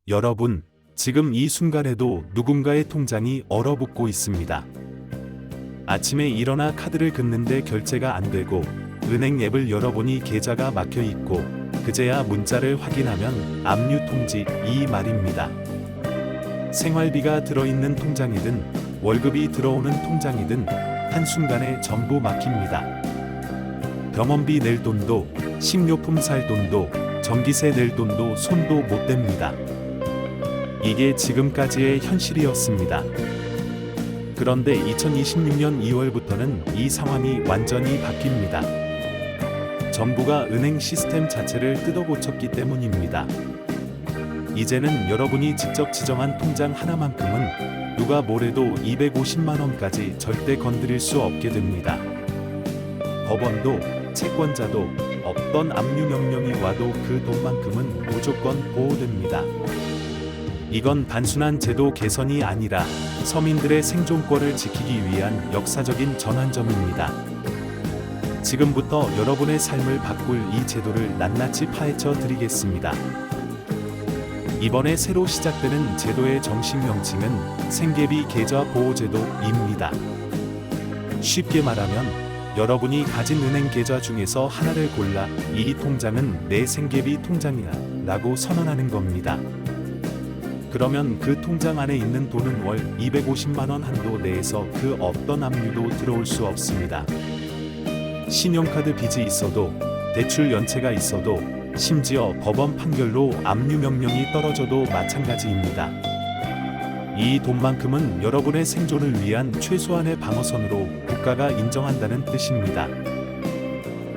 여러분, 지금 이 순간에도 누군가의 통장이 얼어붙고 있습니다. 아침에 일어나 카드를 긋는데 결제가 안 되고 은행 앱을 열어보니 계좌가 막혀 있고 그제야 문자를 확인하면 압류 통지 이 말입니다. 생활비가 들어있는 통장이든 월급이 들어오는 통장이든 한순간에 전부 막힙니다. 병원비 낼 돈도 식료품 살 돈도 전기세 낼 돈도 손도 못 댑니다. 이게 지금까지의 현실이었습니다. 그런데 2026년 2월부터는 이 상황이 완전히 바뀝니다. 정부가 은행 시스템 자체를 뜯어고쳤기 때문입니다. 이제는 여러분이 직접 지정한 통장 하나만큼은 누가 뭐래도 250만 원까지 절대 건드릴 수 없게 됩니다. 법원도 채권자도 어떤 압류 명령이 와도 그 돈만큼은 무조건 보호됩니다. 이건 단순한 제도 개선이 아니라 서민들의 생존권을 지키기 위한 역사적인 전환점입니다. 지금부터 여러분의 삶을 바꿀 이 제도를 낱낱이 파헤쳐 드리겠습니다. 이번에 새로 시작되는 제도의 정식 명칭은 생계비 계좌 보호제도입니다. 쉽게 말하면 여러분이 가진 은행 계좌 중에서 하나를 골라 이 통장은 내 생계비 통장이야 라고 선언하는 겁니다. 그러면 그 통장 안에 있는 돈은 월 250만 원 한도 내에서 그 어떤 압류도 들어올 수 없습니다. 신용카드 빚이 있어도 대출 연체가 있어도 심지어 법원 판결로 압류 명령이 떨어져도 마찬가지입니다. 이 돈만큼은 여러분의 생존을 위한 최소한의 방어선으로 국가가 인정한다는 뜻입니다.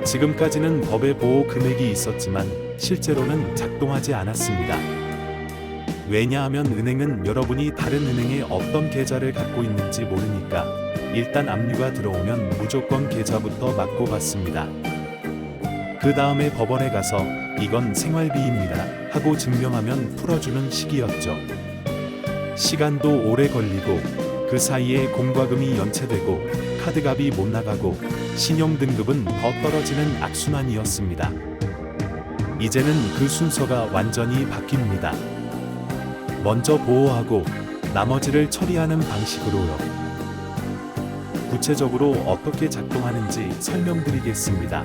지금까지는 법의 보호 금액이 있었지만 실제로는 작동하지 않았습니다. 왜냐하면 은행은 여러분이 다른 은행에 어떤 계좌를 갖고 있는지 모르니까 일단 압류가 들어오면 무조건 계좌부터 막고 받습니다. 그 다음에 법원에 가서 이건 생활비입니다 하고 증명하면 풀어주는 시기였죠. 시간도 오래 걸리고 그 사이에 공과금이 연체되고 카드값이 못 나가고 신용등급은 더 떨어지는 악순환이었습니다. 이제는 그 순서가 완전히 바뀝니다. 먼저 보호하고 나머지를 처리하는 방식으로요. 구체적으로 어떻게 작동하는지 설명드리겠습니다.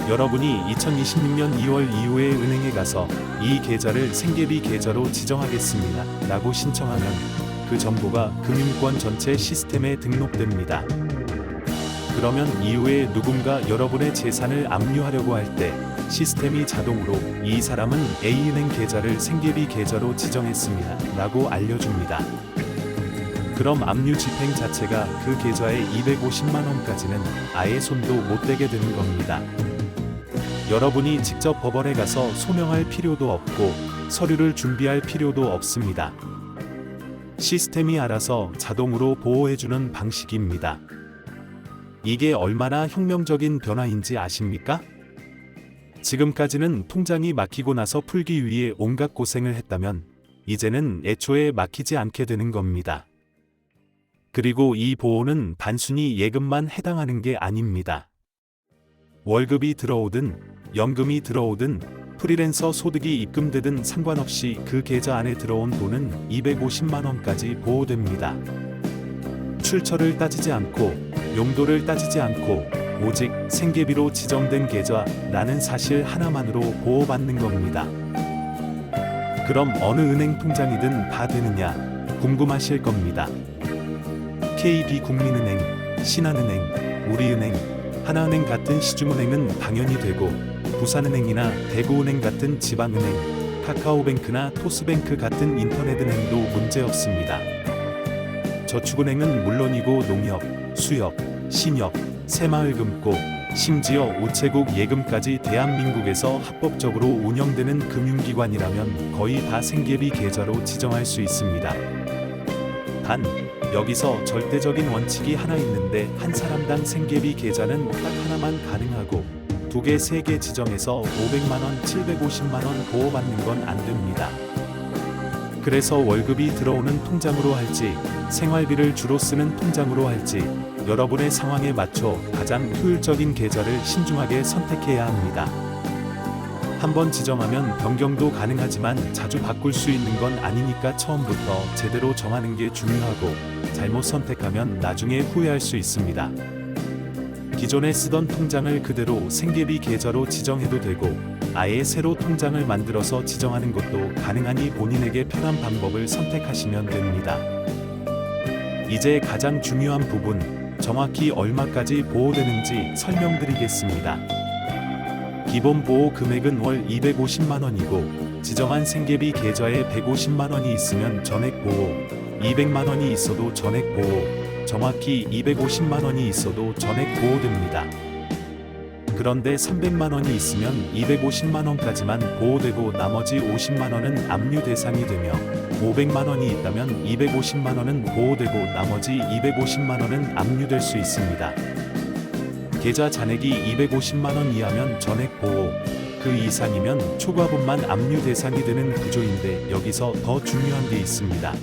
여러분이 2026년 2월 이후에 은행에 가서 이 계좌를 생계비 계좌로 지정하겠습니다 라고 신청하면 그 정보가 금융권 전체 시스템에 등록됩니다. 그러면 이후에 누군가 여러분의 재산을 압류하려고 할 때 시스템이 자동으로 이 사람은 A은행 계좌를 생계비 계좌로 지정했습니다 라고 알려줍니다. 그럼 압류 집행 자체가 그 계좌에 250만 원까지는 아예 손도 못 대게 되는 겁니다. 여러분이 직접 법원에 가서 소명할 필요도 없고 서류를 준비할 필요도 없습니다. 시스템이 알아서 자동으로 보호해주는 방식입니다. 이게 얼마나 혁명적인 변화인지 아십니까? 지금까지는 통장이 막히고 나서 풀기 위해 온갖 고생을 했다면 이제는 애초에 막히지 않게 되는 겁니다. 그리고 이 보호는 단순히 예금만 해당하는 게 아닙니다. 월급이 들어오든 연금이 들어오든 프리랜서 소득이 입금되든 상관없이 그 계좌 안에 들어온 돈은 250만 원까지 보호됩니다. 출처를 따지지 않고 용도를 따지지 않고 오직 생계비로 지정된 계좌라는 사실 하나만으로 보호받는 겁니다. 그럼 어느 은행 통장이든 다 되느냐 궁금하실 겁니다. KB국민은행, 신한은행, 우리은행, 하나은행 같은 시중은행은 당연히 되고 부산은행이나 대구은행 같은 지방은행, 카카오뱅크나 토스뱅크 같은 인터넷은행도 문제없습니다. 저축은행은 물론이고 농협, 수협, 신협, 새마을금고, 심지어 우체국 예금까지 대한민국에서 합법적으로 운영되는 금융기관이라면 거의 다 생계비 계좌로 지정할 수 있습니다. 단, 여기서 절대적인 원칙이 하나 있는데 한 사람당 생계비 계좌는 딱 하나만 가능하고 2개, 3개 지정해서 500만원, 750만원 보호받는 건 안 됩니다. 그래서 월급이 들어오는 통장으로 할지 생활비를 주로 쓰는 통장으로 할지 여러분의 상황에 맞춰 가장 효율적인 계좌를 신중하게 선택해야 합니다. 한번 지정하면 변경도 가능하지만 자주 바꿀 수 있는 건 아니니까 처음부터 제대로 정하는 게 중요하고 잘못 선택하면 나중에 후회할 수 있습니다. 기존에 쓰던 통장을 그대로 생계비 계좌로 지정해도 되고 아예 새로 통장을 만들어서 지정하는 것도 가능하니 본인에게 편한 방법을 선택하시면 됩니다. 이제 가장 중요한 부분, 정확히 얼마까지 보호되는지 설명드리겠습니다. 기본 보호 금액은 월 250만원이고 지정한 생계비 계좌에 150만원이 있으면 전액 보호, 200만원이 있어도 전액 보호, 정확히 250만원이 있어도 전액 보호됩니다. 그런데 300만원이 있으면 250만원까지만 보호되고 나머지 50만원은 압류 대상이 되며 500만원이 있다면 250만원은 보호되고 나머지 250만원은 압류될 수 있습니다. 계좌 잔액이 250만원 이하면 전액 보호, 그 이상이면 초과분만 압류 대상이 되는 구조인데 여기서 더 중요한 게 있습니다.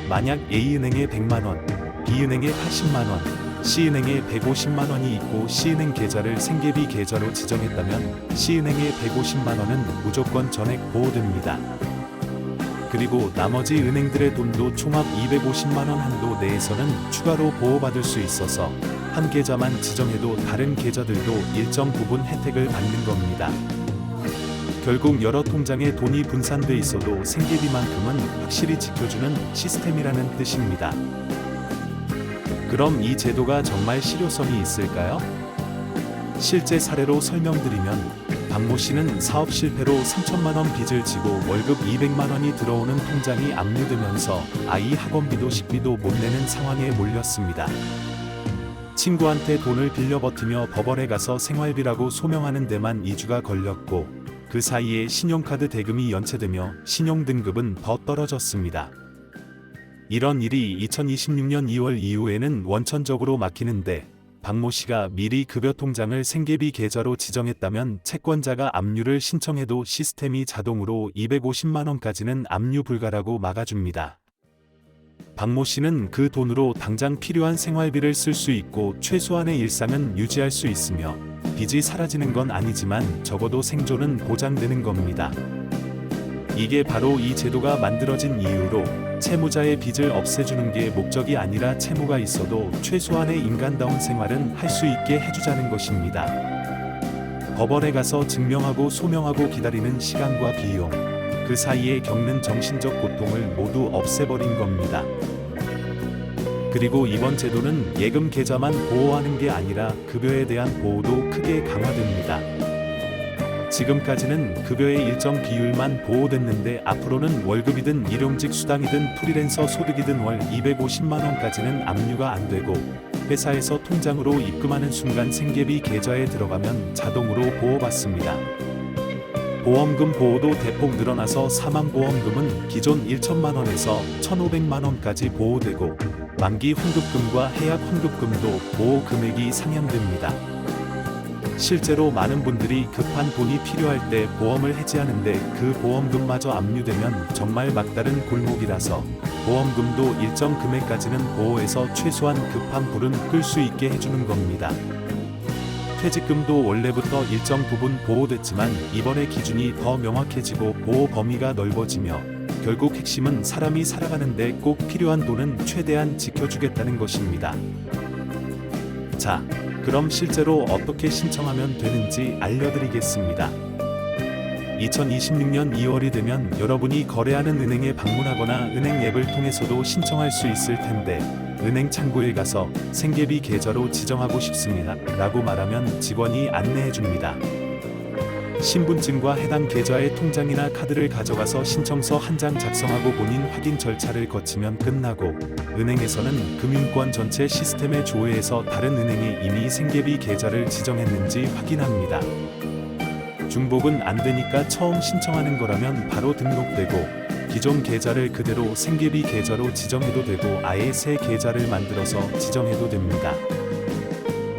만약 A은행에 100만원, B은행에 80만원, C은행에 150만원이 있고 C은행 계좌를 생계비 계좌로 지정했다면 C은행에 150만원은 무조건 전액 보호됩니다. 그리고 나머지 은행들의 돈도 총합 250만원 한도 내에서는 추가로 보호받을 수 있어서 한 계좌만 지정해도 다른 계좌들도 일정 부분 혜택을 받는 겁니다. 결국 여러 통장에 돈이 분산돼 있어도 생계비만큼은 확실히 지켜주는 시스템이라는 뜻입니다. 그럼 이 제도가 정말 실효성이 있을까요? 실제 사례로 설명드리면 박모 씨는 사업 실패로 3천만 원 빚을 지고 월급 200만 원이 들어오는 통장이 압류되면서 아이 학원비도 식비도 못 내는 상황에 몰렸습니다. 친구한테 돈을 빌려 버티며 법원에 가서 생활비라고 소명하는 데만 2주가 걸렸고 그 사이에 신용카드 대금이 연체되며 신용등급은 더 떨어졌습니다. 이런 일이 2026년 2월 이후에는 원천적으로 막히는데 박모 씨가 미리 급여 통장을 생계비 계좌로 지정했다면 채권자가 압류를 신청해도 시스템이 자동으로 250만 원까지는 압류 불가라고 막아줍니다. 박모 씨는 그 돈으로 당장 필요한 생활비를 쓸 수 있고 최소한의 일상은 유지할 수 있으며 빚이 사라지는 건 아니지만 적어도 생존은 보장되는 겁니다. 이게 바로 이 제도가 만들어진 이유로 채무자의 빚을 없애주는 게 목적이 아니라 채무가 있어도 최소한의 인간다운 생활은 할 수 있게 해주자는 것입니다. 법원에 가서 증명하고 소명하고 기다리는 시간과 비용, 그 사이에 겪는 정신적 고통을 모두 없애버린 겁니다. 그리고 이번 제도는 예금 계좌만 보호하는 게 아니라 급여에 대한 보호도 크게 강화됩니다. 지금까지는 급여의 일정 비율만 보호됐는데 앞으로는 월급이든 일용직 수당이든 프리랜서 소득이든 월 250만 원까지는 압류가 안 되고 회사에서 통장으로 입금하는 순간 생계비 계좌에 들어가면 자동으로 보호받습니다. 보험금 보호도 대폭 늘어나서 사망보험금은 기존 1천만 원에서 1,500만 원까지 보호되고 만기 환급금과 해약 환급금도 보호 금액이 상향됩니다. 실제로 많은 분들이 급한 돈이 필요할 때 보험을 해지하는데 그 보험금마저 압류되면 정말 막다른 골목이라서 보험금도 일정 금액까지는 보호해서 최소한 급한 불은 끌 수 있게 해주는 겁니다. 퇴직금도 원래부터 일정 부분 보호됐지만 이번에 기준이 더 명확해지고 보호 범위가 넓어지며 결국 핵심은 사람이 살아가는데 꼭 필요한 돈은 최대한 지켜주겠다는 것입니다. 자, 그럼 실제로 어떻게 신청하면 되는지 알려드리겠습니다. 2026년 2월이 되면 여러분이 거래하는 은행에 방문하거나 은행 앱을 통해서도 신청할 수 있을 텐데 은행 창구에 가서 생계비 계좌로 지정하고 싶습니다 라고 말하면 직원이 안내해 줍니다. 신분증과 해당 계좌의 통장이나 카드를 가져가서 신청서 한 장 작성하고 본인 확인 절차를 거치면 끝나고 은행에서는 금융권 전체 시스템에 조회해서 다른 은행에 이미 생계비 계좌를 지정했는지 확인합니다. 중복은 안 되니까 처음 신청하는 거라면 바로 등록되고 기존 계좌를 그대로 생계비 계좌로 지정해도 되고 아예 새 계좌를 만들어서 지정해도 됩니다.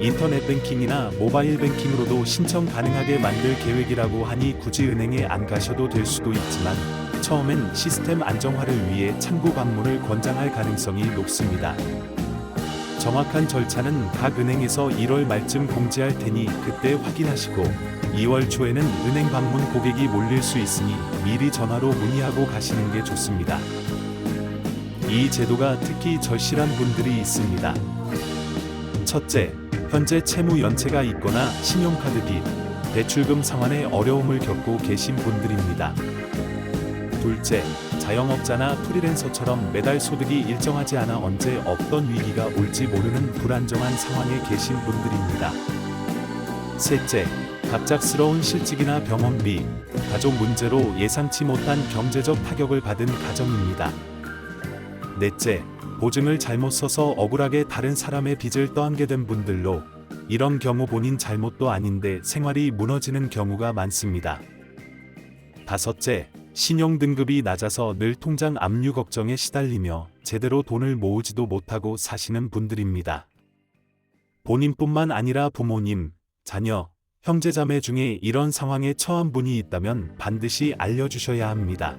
인터넷 뱅킹이나 모바일 뱅킹으로도 신청 가능하게 만들 계획이라고 하니 굳이 은행에 안 가셔도 될 수도 있지만 처음엔 시스템 안정화를 위해 창구 방문을 권장할 가능성이 높습니다. 정확한 절차는 각 은행에서 1월 말쯤 공지할 테니 그때 확인하시고 2월 초에는 은행 방문 고객이 몰릴 수 있으니 미리 전화로 문의하고 가시는 게 좋습니다. 이 제도가 특히 절실한 분들이 있습니다. 첫째, 현재 채무 연체가 있거나 신용카드 빚, 대출금 상환에 어려움을 겪고 계신 분들입니다. 둘째, 자영업자나 프리랜서처럼 매달 소득이 일정하지 않아 언제 어떤 위기가 올지 모르는 불안정한 상황에 계신 분들입니다. 셋째, 갑작스러운 실직이나 병원비, 가족 문제로 예상치 못한 경제적 타격을 받은 가정입니다. 넷째, 보증을 잘못 써서 억울하게 다른 사람의 빚을 떠안게 된 분들로 이런 경우 본인 잘못도 아닌데 생활이 무너지는 경우가 많습니다. 다섯째, 신용 등급이 낮아서 늘 통장 압류 걱정에 시달리며 제대로 돈을 모으지도 못하고 사시는 분들입니다. 본인뿐만 아니라 부모님, 자녀, 형제자매 중에 이런 상황에 처한 분이 있다면 반드시 알려주셔야 합니다.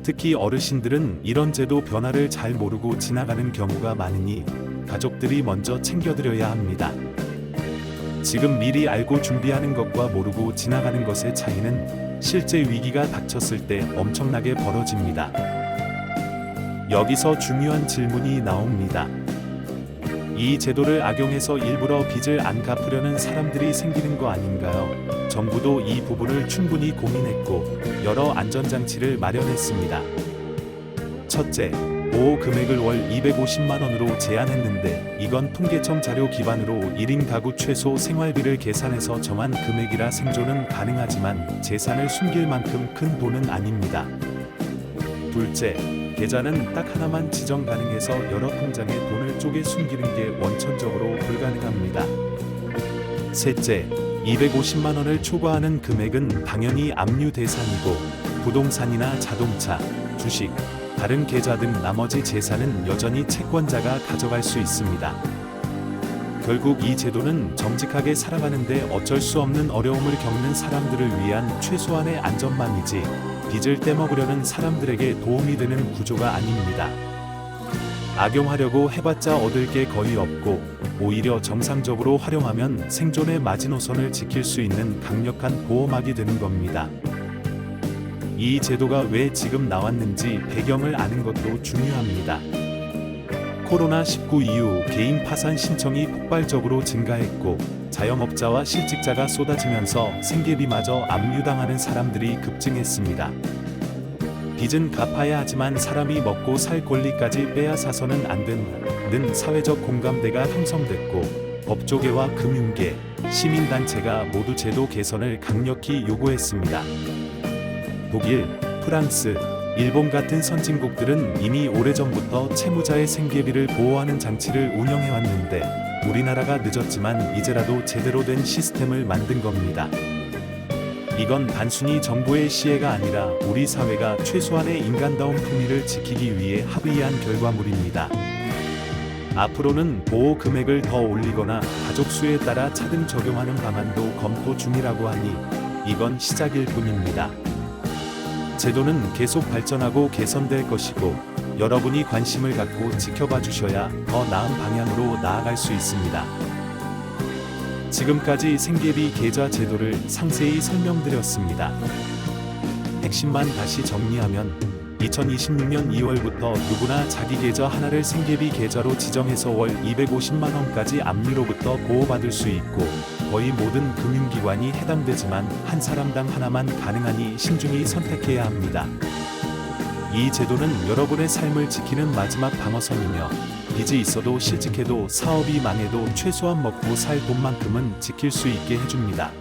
특히 어르신들은 이런 제도 변화를 잘 모르고 지나가는 경우가 많으니 가족들이 먼저 챙겨드려야 합니다. 지금 미리 알고 준비하는 것과 모르고 지나가는 것의 차이는 실제 위기가 닥쳤을 때 엄청나게 벌어집니다. 여기서 중요한 질문이 나옵니다. 이 제도를 악용해서 일부러 빚을 안 갚으려는 사람들이 생기는 거 아닌가요? 정부도 이 부분을 충분히 고민했고 여러 안전장치를 마련했습니다. 첫째, 보호 금액을 월 250만 원으로 제한했는데 이건 통계청 자료 기반으로 1인 가구 최소 생활비를 계산해서 정한 금액이라 생존은 가능하지만 재산을 숨길 만큼 큰 돈은 아닙니다. 둘째, 계좌는 딱 하나만 지정 가능해서 여러 통장에 돈을 쪼개 숨기는 게 원천적으로 불가능합니다. 셋째, 250만 원을 초과하는 금액은 당연히 압류 대상이고 부동산이나 자동차, 주식, 다른 계좌 등 나머지 재산은 여전히 채권자가 가져갈 수 있습니다. 결국 이 제도는 정직하게 살아가는데 어쩔 수 없는 어려움을 겪는 사람들을 위한 최소한의 안전망이지 빚을 떼먹으려는 사람들에게 도움이 되는 구조가 아닙니다. 악용하려고 해봤자 얻을 게 거의 없고 오히려 정상적으로 활용하면 생존의 마지노선을 지킬 수 있는 강력한 보호막이 되는 겁니다. 이 제도가 왜 지금 나왔는지 배경을 아는 것도 중요합니다. 코로나19 이후 개인 파산 신청이 폭발적으로 증가했고 자영업자와 실직자가 쏟아지면서 생계비마저 압류당하는 사람들이 급증했습니다. 빚은 갚아야 하지만 사람이 먹고 살 권리까지 빼앗아서는 안 된다는 사회적 공감대가 형성됐고 법조계와 금융계, 시민단체가 모두 제도 개선을 강력히 요구했습니다. 독일, 프랑스, 일본 같은 선진국들은 이미 오래전부터 채무자의 생계비를 보호하는 장치를 운영해왔는데 우리나라가 늦었지만 이제라도 제대로 된 시스템을 만든 겁니다. 이건 단순히 정부의 시혜가 아니라 우리 사회가 최소한의 인간다운 품위를 지키기 위해 합의한 결과물입니다. 앞으로는 보호 금액을 더 올리거나 가족 수에 따라 차등 적용하는 방안도 검토 중이라고 하니 이건 시작일 뿐입니다. 제도는 계속 발전하고 개선될 것이고 여러분이 관심을 갖고 지켜봐 주셔야 더 나은 방향으로 나아갈 수 있습니다. 지금까지 생계비 계좌 제도를 상세히 설명드렸습니다. 핵심만 다시 정리하면 2026년 2월부터 누구나 자기 계좌 하나를 생계비 계좌로 지정해서 월 250만 원까지 압류로부터 보호받을 수 있고 거의 모든 금융기관이 해당되지만 한 사람당 하나만 가능하니 신중히 선택해야 합니다. 이 제도는 여러분의 삶을 지키는 마지막 방어선이며 빚이 있어도 실직해도 사업이 망해도 최소한 먹고 살 돈만큼은 지킬 수 있게 해줍니다.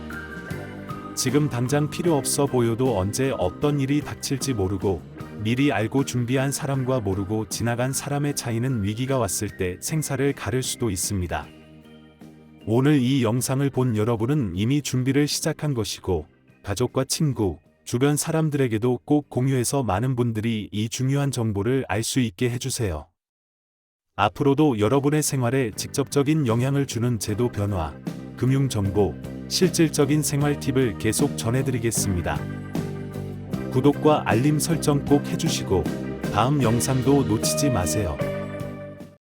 지금 당장 필요 없어 보여도 언제 어떤 일이 닥칠지 모르고 미리 알고 준비한 사람과 모르고 지나간 사람의 차이는 위기가 왔을 때 생사를 가를 수도 있습니다. 오늘 이 영상을 본 여러분은 이미 준비를 시작한 것이고 가족과 친구, 주변 사람들에게도 꼭 공유해서 많은 분들이 이 중요한 정보를 알 수 있게 해주세요. 앞으로도 여러분의 생활에 직접적인 영향을 주는 제도 변화, 금융 정보, 실질적인 생활 팁을 계속 전해드리겠습니다. 구독과 알림 설정 꼭 해주시고 다음 영상도 놓치지 마세요.